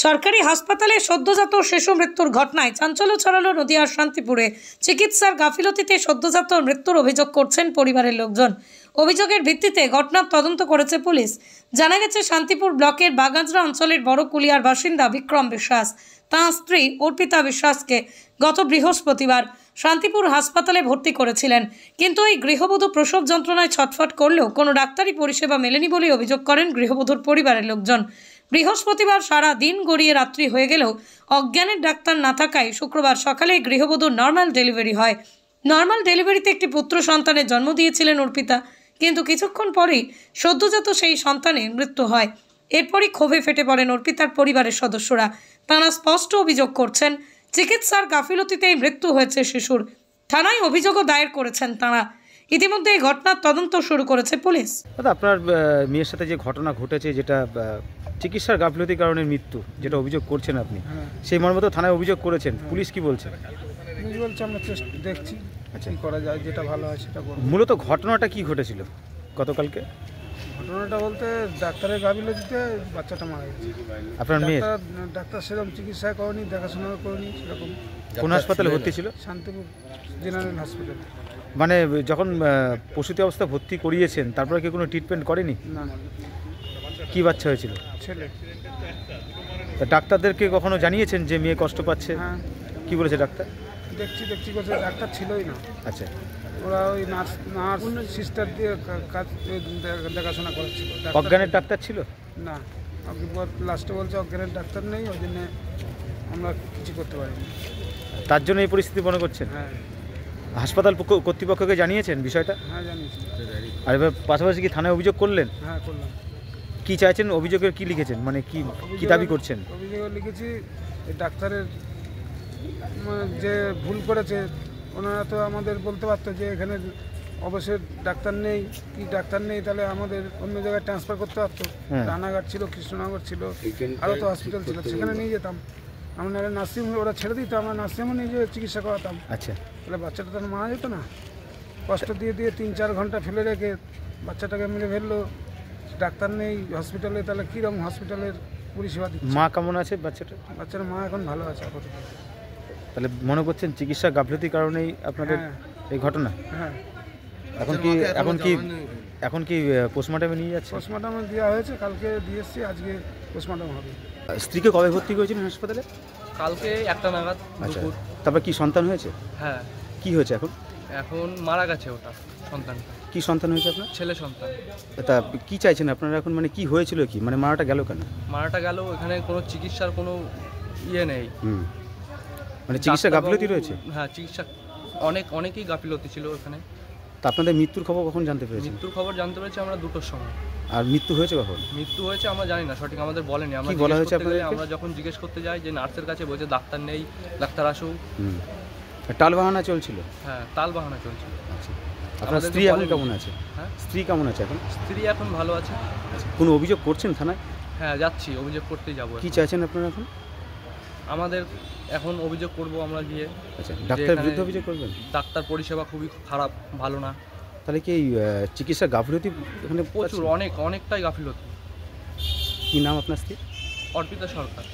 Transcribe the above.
সরকারি হাসপাতালে সদ্যজাত শিশু মৃত্যুর ঘটনায় চাঞ্চল্য ছড়ালো নদিয়ার শান্তিপুরে। চিকিৎসার গাফিলতিতে সদ্যজাত মৃত্যুর অভিযোগ করছেন পরিবারের লোকজন। অভিযোগের ভিত্তিতে ঘটনার তদন্ত করেছে পুলিশ। জানা গেছে, শান্তিপুর ব্লকের বাগাজরা অঞ্চলের বড় কুলিয়ার বাসিন্দা বিক্রম বিশ্বাস তাঁর স্ত্রী অর্পিতা বিশ্বাসকে গত বৃহস্পতিবার শান্তিপুর হাসপাতালে ভর্তি করেছিলেন। কিন্তু এই গৃহবধূ প্রসব যন্ত্রণায় ছটফট করলেও কোনো ডাক্তারি পরিষেবা মেলেনি বলে অভিযোগ করেন গৃহবধূর পরিবারের লোকজন। বৃহস্পতিবার সারা দিন গড়িয়ে রাত্রি হয়ে গেলেও অজ্ঞানের ডাক্তার না থাকায় শুক্রবার সকালে গৃহবধূর নর্মাল ডেলিভারি হয়। নর্মাল ডেলিভারিতে একটি পুত্র সন্তানের জন্ম দিয়েছিলেন অর্পিতা, কিন্তু কিছুক্ষণ পরেই সদ্যজাত সেই সন্তানের মৃত্যু হয়। এরপরই ক্ষোভে ফেটে পড়েন অর্পিতার পরিবারের সদস্যরা। তারা স্পষ্ট অভিযোগ করছেন, চিকিৎসার গাফিলতিতেই মৃত্যু হয়েছে শিশুর। থানায় অভিযোগও দায়ের করেছেন তারা। ইতিমধ্যে এই ঘটনার তদন্ত শুরু করেছে পুলিশ। আপনার মেয়ের সাথে যে ঘটনা ঘটেছে, যেটা চিকিৎসার গাফিলতির কারণে মৃত্যু, যেটা অভিযোগ করছেন আপনি, সেই মর্মে তো থানায় অভিযোগ করেছেন। পুলিশ কি বলছে? পুলিশ বলছে আমরা দেখছি কি করা যায়, যেটা ভালো হয় সেটা করব। মূলত ঘটনাটা কি ঘটেছিল গতকালকে? ঘটনাটা বলতে ডাক্তারের গাফিলতিতে বাচ্চাটা মারা গেছে। আপনার মেয়ে ডাক্তার সেরকম চিকিৎসা করেনি, দেখাশোনা করেনি সেরকম। কোন হাসপাতালে ভর্তি ছিল? Shantipur general hospital. মানে যখন প্রসূতি অবস্থা ভর্তি করিয়েছেন, তারপরে কি কোনো ট্রিটমেন্ট করেনি? না। কি বাচ্চা হয়েছিল? ছেলে। ডাক্তারদেরকে কখনো জানিয়েছেন যে মেয়ে কষ্ট পাচ্ছে? হ্যাঁ। কি বলেছে ডাক্তার? দেখছি করছে, ডাক্তার ছিলই না। আচ্ছা, ওরা ওই নার্স সিস্টার দিয়ে কাজ দেখাশোনা করাচ্ছিল। অজ্ঞানের ডাক্তার ছিল না, লাস্টে বলছে অজ্ঞানের ডাক্তার নেই, ওই জন্য আমরা কিছু করতে পারিনি। তার জন্য এই পরিস্থিতি মনে করছেন? হ্যাঁ। হাসপাতাল কর্তৃপক্ষকে জানিয়েছেন বিষয়টা? হ্যাঁ, জানিয়েছি। আর এবার পাশাপাশি কি থানায় অভিযোগ করলেন? হ্যাঁ, করলাম। কি চাইছেন? অভিযোগের কি লিখেছেন, মানে কি দাবি করছেন? অভিযোগ লিখেছি ডাক্তারের যে ভুল করেছে, ওনারা তো আমাদের বলতে পারতো যে এখানে অবশ্যই ডাক্তার নেই, কি ডাক্তার নেই, তাহলে আমাদের অন্য জায়গায় ট্রান্সফার করতে পারতো। রানাঘাট ছিল, কৃষ্ণনগর ছিল, আরও তো হসপিটাল ছিল, সেখানে নিয়ে যেতাম আমরা। নার্সিংহোমে ওরা ছেড়ে দিত, আমরা নার্সিংহোমে নিয়ে যেয়ে চিকিৎসা করাতাম। আচ্ছা, তাহলে বাচ্চাটা তো মারা যেত না। কষ্ট দিয়ে 3-4 ঘন্টা ফেলে রেখে বাচ্চাটাকে মেরে ফেললো, ডাক্তার নেই হসপিটালে, তাহলে কীরকম হসপিটালের পরিষেবা দিচ্ছে? মা কেমন আছে বাচ্চার মা এখন ভালো আছে আপাতত। তাহলে মনে করছেন চিকিৎসা গাফিলতির কারণেই আপনাদের এই ঘটনা? হ্যাঁ। এখন কি পোস্টমর্টমে নিয়ে যাচ্ছে? পোস্টমর্টমে দেওয়া হয়েছে, কালকে দিয়ে এসছি, আজকে পোস্টমর্টম হবে। স্ত্রীকে কবে ভর্তি করেছিলেন হাসপাতালে? কালকে 1টা নাগাদ। আচ্ছা, তারপর কি সন্তান হয়েছে? হ্যাঁ। কি হয়েছে এখন? এখন মারা গেছে ওটা, সন্তানটা। কি সন্তান হয়েছে আপনার? ছেলে সন্তান। তা কি চাইছেন আপনারা এখন, মানে কি হয়েছিল, কি মানে মারাটা গেল কেন? মারাটা গেল, এখানে কোনো চিকিৎসার কোনো নেই। মানে চিকিৎসা গাফিলতি রয়েছে? হ্যাঁ, চিকিৎসা অনেকেই গাফিলতি ছিল এখানে। তা আপনাদের মৃত্যুর খবর কখন জানতে পেরেছেন? মৃত্যুর খবর জানতে পেরেছি আমরা 2টোর সময়। আর মৃত্যু হয়েছে কখন? মৃত্যু হয়েছে আমরা জানি না, সঠিক আমাদের বলেনি। আমরা যখন জিজ্ঞেস করতে যাই যে নার্সের কাছে, বলছে ডাক্তার নেই, ডাক্তার আসুক। টাল বাহানা চলছিল? হ্যাঁ, তাল বাহানা চলছিল। আচ্ছা, আপনার স্ত্রী এখন কেমন আছে? হ্যাঁ, স্ত্রী কেমন আছে এখন? স্ত্রী এখন ভালো আছে। আচ্ছা, কোনো অভিযোগ করছেন থানায়? হ্যাঁ, যাচ্ছি, অভিযোগ করতেই যাবো। কি চাইছেন আপনারা এখন? আমাদের এখন অভিযোগ করব আমরা গিয়ে। আচ্ছা, ডাক্তারের বিরুদ্ধে অভিযোগ করবেন? ডাক্তার পরিষেবা খুবই খারাপ, ভালো না। তাহলে কি এই চিকিৎসা গাফিলতি এখানে প্রচুর, অনেকটাই গাফিলতি। কি নাম আপনার স্ত্রী? অর্পিতা সরকার।